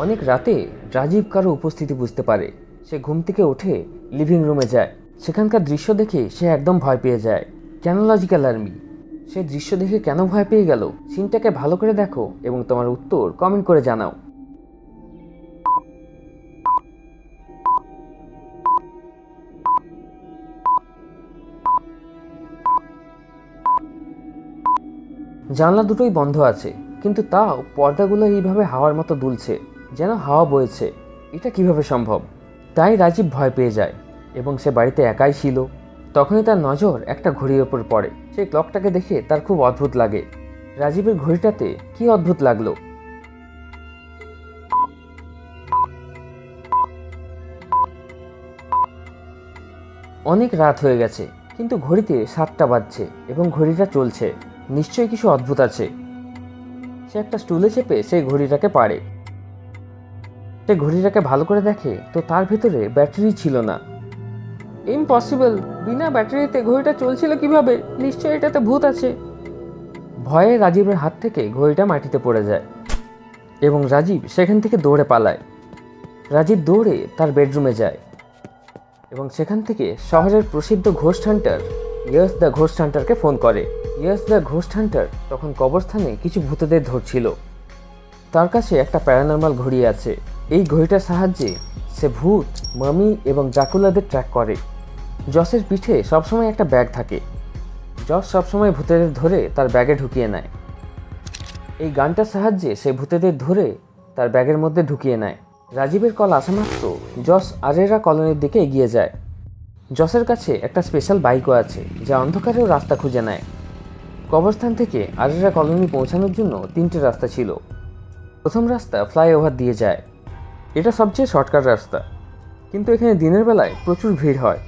অনেক রাতে রাজীব কারো উপস্থিতি বুঝতে পারে। সে ঘুম থেকে উঠে লিভিং রুমে যায়। সেখানকার দৃশ্য দেখে সে একদম ভয় পেয়ে যায়। কেন লজিক্যাল আর্মি? সে দৃশ্য দেখে কেন ভয় পেয়ে গেল? সিনটাকে ভালো করে দেখো এবং তোমার উত্তর কমেন্ট করে জানাও। জানলা দুটোই বন্ধ আছে, কিন্তু তাও পর্দাগুলো এইভাবে হাওয়ার মতো দুলছে, যেন হাওয়া বইছে। এটা কিভাবে সম্ভব? তাই রাজীব ভয় পেয়ে যায় এবং সে বাড়িতে একাই ছিল। তখনই তার নজর একটা ঘড়ির ওপর পড়ে। সেই ক্লকটাকে দেখে তার খুব অদ্ভুত লাগে। রাজীবের ঘড়িটাতে কি অদ্ভুত লাগলো! অনেক রাত হয়ে গেছে, কিন্তু ঘড়িতে 7টা বাজছে এবং ঘড়িটা চলছে। নিশ্চয়ই কিছু অদ্ভুত আছে। সে একটা স্টুলে চেপে সেই ঘড়িটাকে পারে। সে ঘড়িটাকে ভালো করে দেখে তো তার ভেতরে ব্যাটারি ছিল না। ইম্পসিবল! বিনা ব্যাটারিতে ঘড়িটা চলছিল কিভাবে? নিশ্চয়ই এটাতে ভূত আছে। ভয়ে রাজীবের হাত থেকে ঘড়িটা মাটিতে পড়ে যায় এবং রাজীব সেখান থেকে দৌড়ে পালায়। রাজীব দৌড়ে তার বেডরুমে যায় এবং সেখান থেকে শহরের প্রসিদ্ধ ghost hunter yes the ghost হান্টারকে ফোন করে। ইয়েস দ্য ঘোস্ট হান্টার তখন কবরস্থানে কিছু ভূতেদের ধরছিল। তার কাছে একটা প্যারানর্মাল ঘড়ি আছে। এই ঘড়িটার সাহায্যে সে ভূত, মামি এবং ড্রাকুলাদের ট্র্যাক করে। জসের পিঠে সবসময় একটা ব্যাগ থাকে। জস সবসময় ভূতেদের ধরে তার ব্যাগে ঢুকিয়ে নেয়। এই গানটার সাহায্যে সে ভূতেদের ধরে তার ব্যাগের মধ্যে ঢুকিয়ে নেয়। রাজীবের কল আসা মাত্র জস আরেরা কলোনির দিকে এগিয়ে যায়। জসের কাছে একটা স্পেশাল বাইকও আছে যা অন্ধকারেও রাস্তা খুঁজে নেয়। কবরস্থান থেকে আরেরা কলোনি পৌঁছানোর জন্য 3টে রাস্তা ছিল। প্রথম রাস্তা ফ্লাইওভার দিয়ে যায়। এটা সবচেয়ে শর্টকাট রাস্তা, কিন্তু এখানে দিনের বেলায় প্রচুর ভিড় হয়।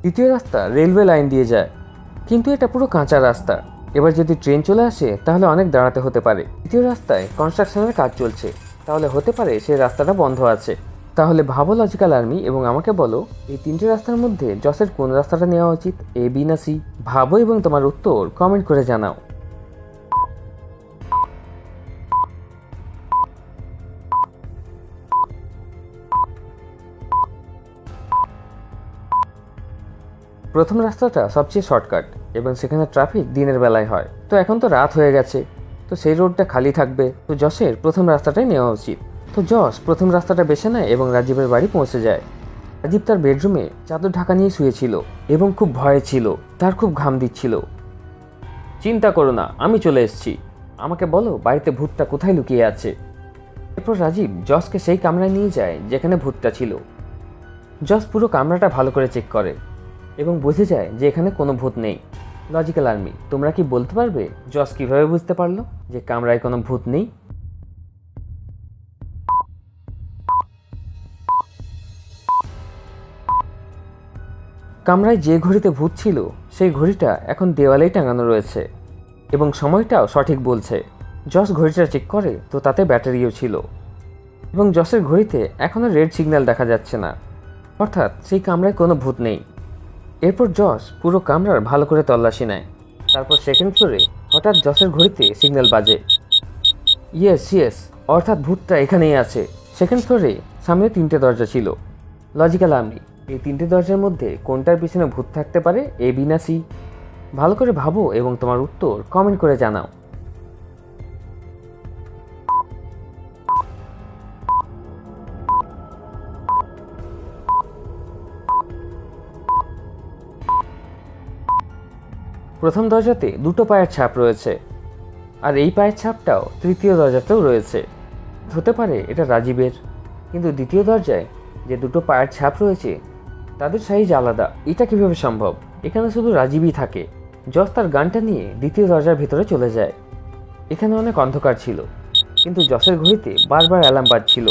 দ্বিতীয় রাস্তা রেলওয়ে লাইন দিয়ে যায়, কিন্তু এটা পুরো কাঁচা রাস্তা। এবার যদি ট্রেন চলে আসে তাহলে অনেক দাঁড়াতে হতে পারে। তৃতীয় রাস্তায় কনস্ট্রাকশনের কাজ চলছে, তাহলে হতে পারে সেই রাস্তাটা বন্ধ আছে। তাহলে ভাবো লজিক্যাল আর্মি এবং আমাকে বলো, এই 3টে রাস্তার মধ্যে জসের কোন রাস্তাটা নেওয়া উচিত, এ, বি না সি? ভাবো এবং তোমার উত্তর কমেন্ট করে জানাও। প্রথম রাস্তাটা সবচেয়ে শর্টকাট এবং সেখানে ট্রাফিক দিনের বেলায় হয়। তো এখন তো রাত হয়ে গেছে, তো সেই রোডটা খালি থাকবে, তো জসের প্রথম রাস্তাটাই নেওয়া উচিত। তো জস প্রথম রাস্তাটা বেছে নেয় এবং রাজীবের বাড়ি পৌঁছে যায়। রাজীব তার বেডরুমে চাদর ঢাকা নিয়ে শুয়েছিল এবং খুব ভয়ে ছিল। তার খুব ঘাম দিচ্ছিল। চিন্তা করো না, আমি চলে এসেছি। আমাকে বলো বাড়িতে ভূতটা কোথায় লুকিয়ে আছে। এরপর রাজীব জসকে সেই কামরায় নিয়ে যায় যেখানে ভূতটা ছিল। জস পুরো কামরাটা ভালো করে চেক করে এবং বুঝে যায় যে এখানে কোনো ভূত নেই। লজিক্যাল আর্মি, তোমরা কি বলতে পারবে জস কিভাবে বুঝতে পারলো যে কামরায় কোনো ভূত নেই? কামরায় যে ঘড়িতে ভূত ছিল সেই ঘড়িটা এখন দেওয়ালেই টাঙানো রয়েছে এবং সময়টাও সঠিক বলছে। জস ঘড়িটা চেক করে তো তাতে ব্যাটারিও ছিল এবং জসের ঘড়িতে এখনও রেড সিগন্যাল দেখা যাচ্ছে না, অর্থাৎ সেই কামরায় কোনো ভূত নেই। এরপর জস পুরো কামরার ভালো করে তল্লাশি নেয়। তারপর সেকেন্ড ফ্লোরে হঠাৎ জসের ঘড়িতে সিগন্যাল বাজে। ইয়েস, অর্থাৎ ভূতটা এখানেই আছে। সেকেন্ড ফ্লোরে সামনে 3টে দরজা ছিল। লজিক্যাল আর্মি, এই 3টে দরজার মধ্যে কোনটার পিছনে ভূত থাকতে পারে, এ, বি না সি? ভালো করে ভাবো এবং তোমার উত্তর কমেন্ট করে জানাও। প্রথম দরজাতে 2টো পায়ের ছাপ রয়েছে, আর এই পায়ের ছাপটাও তৃতীয় দরজাতেও রয়েছে। হতে পারে এটা রাজীবের, কিন্তু দ্বিতীয় দরজায় যে 2টো পায়ের ছাপ রয়েছে তাদের সাইজ আলাদা। এটা কিভাবে সম্ভব? এখানে শুধু রাজীবই থাকে। জস তার গানটা নিয়ে দ্বিতীয় দরজার ভিতরে চলে যায়। এখানে অনেক অন্ধকার ছিল, কিন্তু জসের ঘড়িতে বারবার অ্যালার্ম বাজছিল,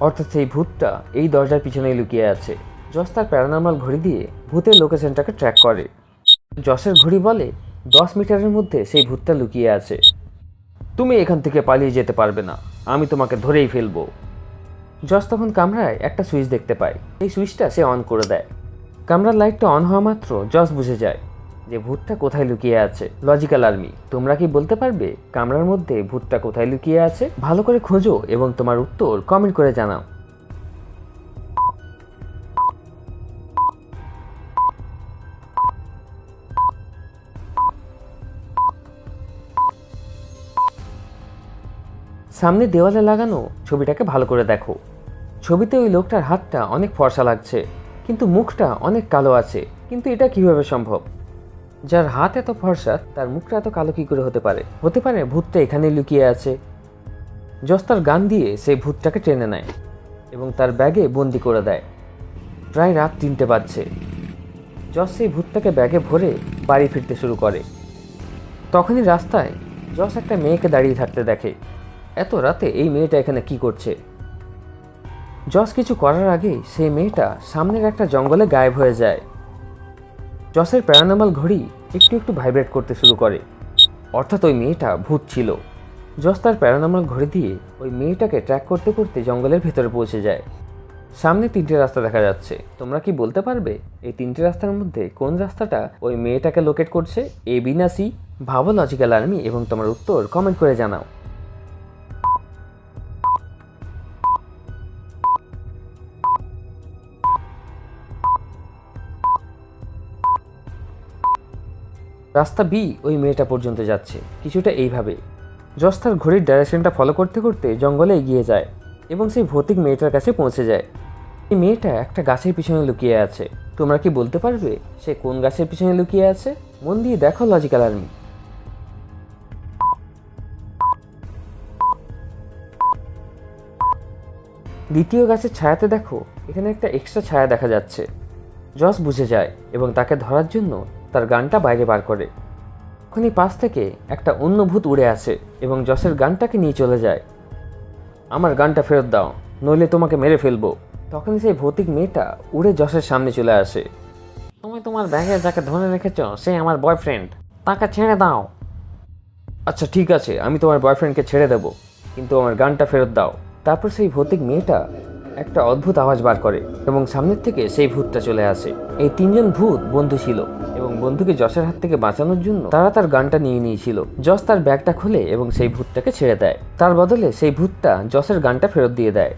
অর্থাৎ সেই ভূতটা এই দরজার পিছনেই লুকিয়ে আছে। জস তার প্যারানর্মাল ঘড়ি দিয়ে ভূতের লোকেশনটাকে ট্র্যাক করে। জসের ঘড়ি বলে 10 মিটারের মধ্যে সেই ভূতটা লুকিয়ে আছে। তুমি এখান থেকে পালিয়ে যেতে পারবে না, আমি তোমাকে ধরেই ফেলবো। জস তখন কামরায় একটা সুইচ দেখতে পায়। এই সুইচটা সে অন করে দেয়। কামরার লাইটটা অন হওয়া মাত্র জস বুঝে যায় যে ভূতটা কোথায় লুকিয়ে আছে। লজিক্যাল আর্মি, তোমরা কি বলতে পারবে কামরার মধ্যে ভূতটা কোথায় লুকিয়ে আছে? ভালো করে খোঁজো এবং তোমার উত্তর কমেন্ট করে জানাও। সামনে দেওয়ালে লাগানো ছবিটাকে ভালো করে দেখো। ছবিতে ওই লোকটার হাতটা অনেক ফর্সা লাগছে, কিন্তু মুখটা অনেক কালো আছে। কিন্তু এটা কিভাবে সম্ভব? যার হাত এত ফর্সা তার মুখটা এত কালো কি করে হতে পারে? হতে পারে ভূতটা এখানে লুকিয়ে আছে। জস তার গান দিয়ে সেই ভূতটাকে টেনে নেয় এবং তার ব্যাগে বন্দি করে দেয়। প্রায় রাত 3টে বাজছে। জস সেই ভূতটাকে ব্যাগে ভরে বাড়ি ফিরতে শুরু করে। তখনই রাস্তায় জস একটা মেয়েকে দাঁড়িয়ে থাকতে দেখে। এত রাতে এই মেয়েটা এখানে কি করছে? জস কিছু করার আগেই সেই মেয়েটা সামনের একটা জঙ্গলে গায়েব হয়ে যায়। জসের প্যারানর্মাল ঘড়ি একটু একটু ভাইব্রেট করতে শুরু করে, অর্থাৎ ওই মেয়েটা ভূত ছিল। জস তার প্যারানর্মাল ঘড়ি দিয়ে ওই মেয়েটাকে ট্র্যাক করতে করতে জঙ্গলের ভেতরে পৌঁছে যায়। সামনে 3টে রাস্তা দেখা যাচ্ছে। তোমরা কি বলতে পারবে এই 3টে রাস্তার মধ্যে কোন রাস্তাটা ওই মেয়েটাকে লোকেট করছে? এ, বি না সি? ভাবো লজিক্যাল আর্মি এবং তোমার উত্তর কমেন্ট করে জানাও। রাস্তা বি ওই মেয়েটা পর্যন্ত যাচ্ছে, কিছুটা এইভাবে। জস তার ঘড়ির ডাইরেকশনটা ফলো করতে করতে জঙ্গলে এগিয়ে যায় এবং সেই ভৌতিক মেয়েটার কাছে পৌঁছে যায়। এই মেয়েটা একটা গাছের পিছনে লুকিয়ে আছে। তোমরা কি বলতে পারবে সে কোন গাছের পিছনে লুকিয়ে আছে? মন দিয়ে দেখো লজিক্যাল আর্মি। দ্বিতীয় গাছের ছায়াতে দেখো এখানে একটা এক্সট্রা ছায়া দেখা যাচ্ছে। জস বুঝে যায় এবং তাকে ধরার জন্য তার গানটা বাইরে বার করে। তখনই পাশ থেকে একটা অন্য ভূত উড়ে আসে এবং জসের গানটাকে নিয়ে চলে যায়। আমার গানটা ফেরত দাও, নইলে তোমাকে মেরে ফেলবো। তখনই সেই ভৌতিক মেয়েটা উড়ে জসের সামনে চলে আসে। তুমি তোমার ব্যাগে যাকে ধরে রেখেছ সে আমার বয়ফ্রেন্ড, তাকে ছেড়ে দাও। আচ্ছা ঠিক আছে, আমি তোমার বয়ফ্রেন্ডকে ছেড়ে দেবো, কিন্তু আমার গানটা ফেরত দাও। তারপর সেই ভৌতিক মেয়েটা একটা অদ্ভুত আওয়াজ বার করে এবং সামনের থেকে সেই ভূতটা চলে আসে। এই 3জন ভূত বন্ধু ছিল এবং বন্ধুকে জসের হাত থেকে বাঁচানোর জন্য তারা তার গানটা নিয়ে নিয়েছিল। জস তার ব্যাগটা খুলে এবং সেই ভূতটাকে ছেড়ে দেয়। তার বদলে সেই ভূতটা জসের গানটা ফেরত দিয়ে দেয়।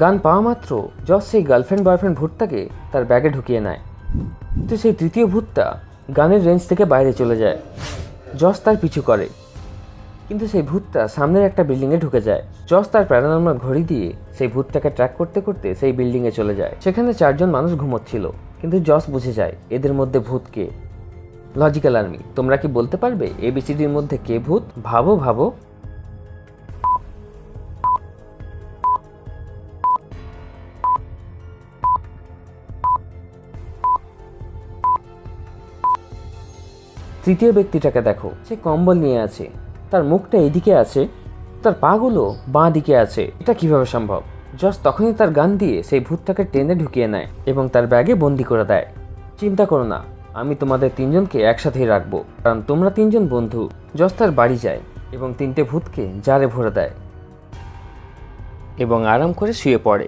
গান পাওয়া মাত্র জস সেই গার্লফ্রেন্ড বয়ফ্রেন্ড ভূতটাকে তার ব্যাগে ঢুকিয়ে নেয়। কিন্তু সেই তৃতীয় ভূতটা গানের রেঞ্জ থেকে বাইরে চলে যায়। জস তার পিছু করে, কিন্তু সেই ভূতটা সামনের একটা বিল্ডিংয়ে ঢুকে যায়। জস তার প্যারানর্মাল ঘড়ি দিয়ে সেই ভূতটাকে ট্র্যাক করতে করতে সেই বিল্ডিংয়ে চলে যায়। সেখানে 4জন মানুষ ঘুমোচ্ছিল, কিন্তু জস বুঝে যায় এদের মধ্যে ভূত কে। লজিক্যাল আর্মি, তোমরা কি বলতে পারবে এবিসিডির মধ্যে কে ভূত? ভাবো ভাবো। তৃতীয় ব্যক্তিটাকে দেখো, সে কম্বল নিয়ে আছে, তার মুখটা এদিকে আছে, তার পাগুলো বাঁ দিকে আছে। এটা কিভাবে সম্ভব? জস তখনই তার গান দিয়ে সেই ভূতটাকে টেনে ঢুকিয়ে নেয় এবং তার ব্যাগে বন্দি করে দেয়। চিন্তা করো না, আমি তোমাদের 3জনকে একসাথেই রাখবো, কারণ তোমরা 3জন বন্ধু। জস তার বাড়ি যায় এবং 3টে ভূতকে জারে ভরে দেয় এবং আরাম করে শুয়ে পড়ে।